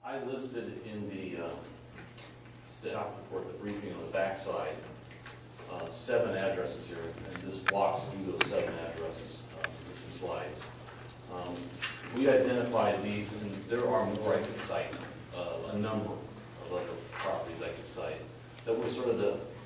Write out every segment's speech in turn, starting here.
I listed in the staff report, the briefing on the backside, 7 addresses here, and this walks through those 7 addresses with some slides. We identified these, and there are more I could cite, a number of other properties I could cite, that were sort of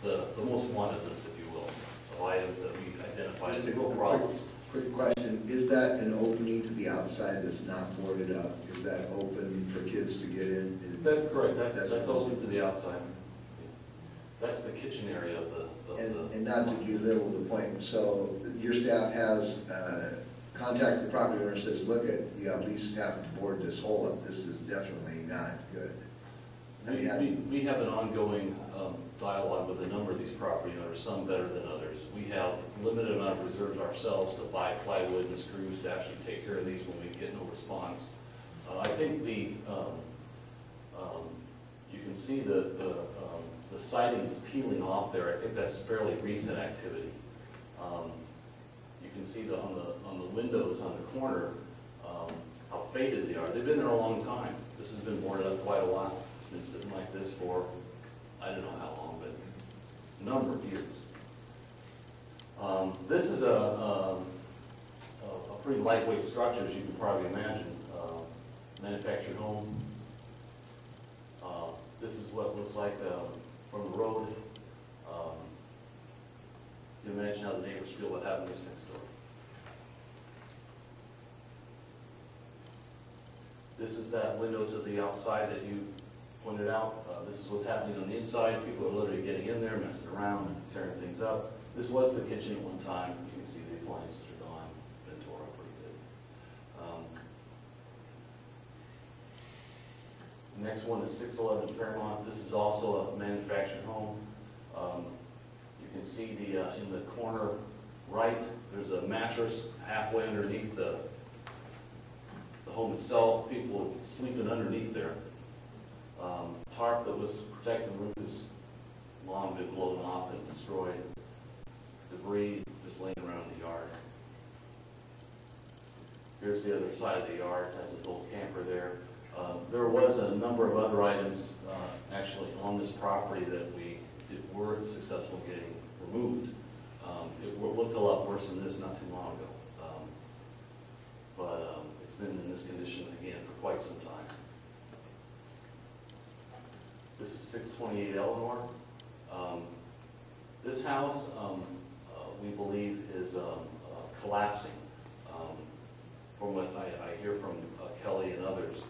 the most wanted list, if you will, of items that we identified as real problems. Quick question, is that an opening to the outside that's not boarded up? Is that open for kids to get in? That's correct, that's open to the outside. That's the kitchen area of the and not to belittle the point, so your staff has contacted the property owner and says, look, you at least have to board this hole up, this is definitely not good. We have an ongoing dialogue with a number of these property owners, some better than others. We have limited amount of reserves ourselves to buy plywood and screws to actually take care of these when we get no response. I think you can see the siding is peeling off there. I think that's fairly recent activity. You can see on the windows on the corner how faded they are. They've been there a long time. This has been boarded up quite a while. It's been sitting like this for I don't know how long, but a number of years. This is a pretty lightweight structure, as you can probably imagine. Manufactured home. This is what it looks like from the road. You can imagine how the neighbors feel about having this next door. This is that window to the outside that you pointed out. This is what's happening on the inside. People are literally getting in there, messing around, and tearing things up. This was the kitchen at one time. You can see the appliances are gone, been tore up pretty good. The next one is 611 Fairmont. This is also a manufactured home. You can see in the corner right, there's a mattress halfway underneath the home itself. People sleeping underneath there. Tarp that was protecting the roof has long been blown off and destroyed. Debris just laying around the yard. Here's the other side of the yard. It has this old camper there. There was a number of other items actually on this property that were successful in getting removed. It looked a lot worse than this not too long ago. But it's been in this condition again for quite some time. This is 628 Eleanor. This house, we believe, is collapsing. From what I hear from Kelly and others,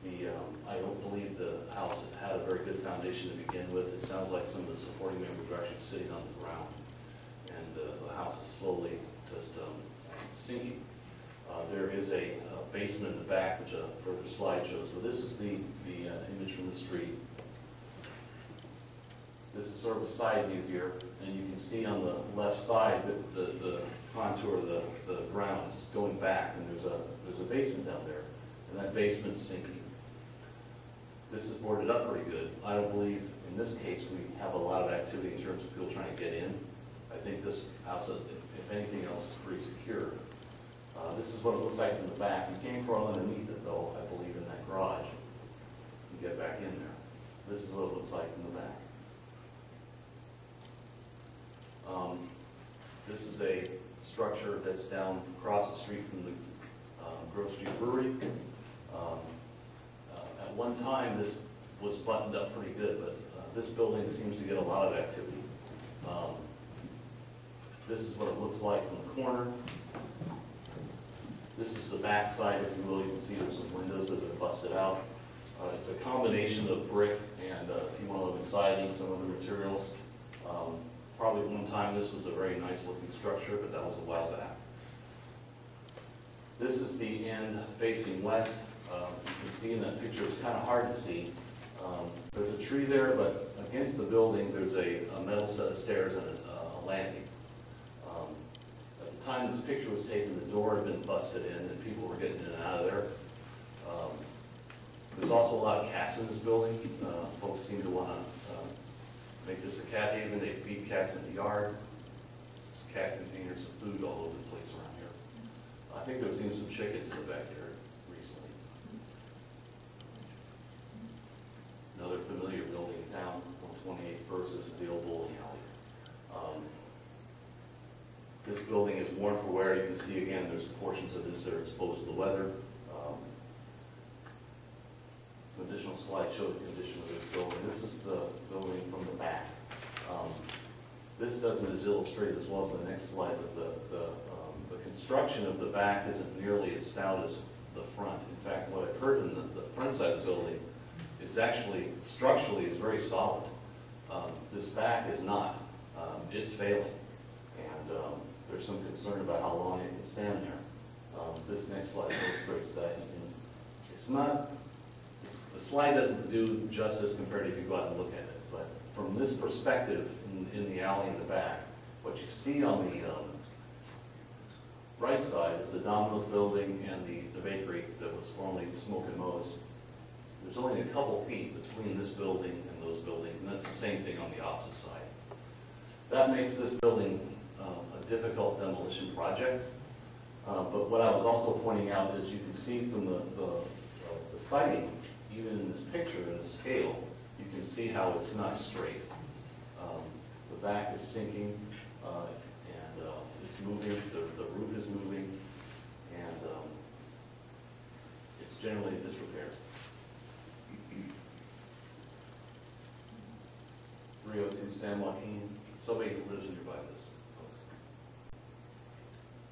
I don't believe the house had a very good foundation to begin with. It sounds like some of the supporting members are actually sitting on the ground, and the house is slowly just sinking. There is a basement in the back, which a further slide shows. But this is the image from the street. This is sort of a side view here, and you can see on the left side that the contour of the ground is going back, and there's a basement down there, and that basement's sinking. This is boarded up pretty good. I don't believe in this case we have a lot of activity in terms of people trying to get in. I think this house, if anything else, is pretty secure. This is what it looks like in the back. You can't crawl underneath it though, I believe, in that garage and get back in there. This is what it looks like in the back. This is a structure that's down across the street from the Grove Street Brewery. At one time, this was buttoned up pretty good, but this building seems to get a lot of activity. This is what it looks like from the corner. This is the back side, if you will. You can see there's some windows that have busted out. It's a combination of brick and T111 siding, some other materials. Probably one time this was a very nice looking structure, but that was a while back. This is the end facing west. You can see in that picture, it's kind of hard to see. There's a tree there, but against the building there's a metal set of stairs and a landing. At the time this picture was taken, the door had been busted in and people were getting in and out of there. There's also a lot of cats in this building. Folks seem to want to make this a cat haven. They feed cats in the yard. There's cat containers of food all over the place around here. I think there was even some chickens in the backyard recently. versus the old bowling alley. This building is worn for wear. You can see again, there's portions of this that are exposed to the weather. Some additional slides show the condition of this building. This is the building from the back. This doesn't as illustrated as well as the next slide, but the construction of the back isn't nearly as stout as the front. In fact, what I've heard in the front side of the building is actually, structurally, is very solid. This back is not. It's failing. And there's some concern about how long it can stand there. This next slide illustrates that. It's not, the slide doesn't do justice compared to if you go out and look at it. But from this perspective, in the alley in the back, what you see on the right side is the Domino's building and the bakery that was formerly Smoke and Mo's. There's only a couple feet between this building and those buildings, and that's the same thing on the opposite side. That makes this building a difficult demolition project. But what I was also pointing out is you can see from the siding, even in this picture, in this scale, you can see how it's not straight. The back is sinking, and it's moving, the roof is moving, and it's generally in disrepair. 302 San Joaquin, somebody lives nearby this, folks.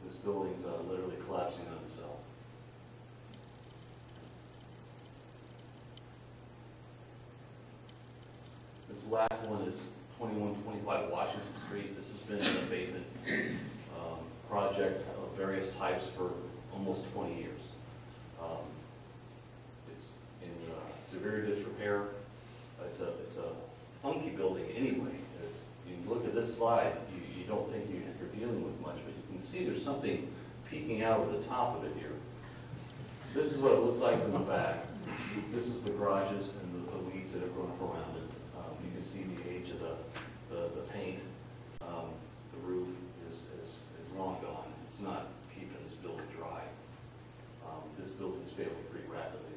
This building's literally collapsing on itself. This last one is 2125 Washington Street. This has been an abatement project of various types for almost 20 years. It's in severe disrepair. It's a funky building anyway. You look at this slide, you don't think you're dealing with much, but you can see there's something peeking out over the top of it here. This is what it looks like from the back. This is the garages and the weeds that have grown up around it. You can see the age of the paint. The roof is long gone. It's not keeping this building dry. This building is failing pretty rapidly.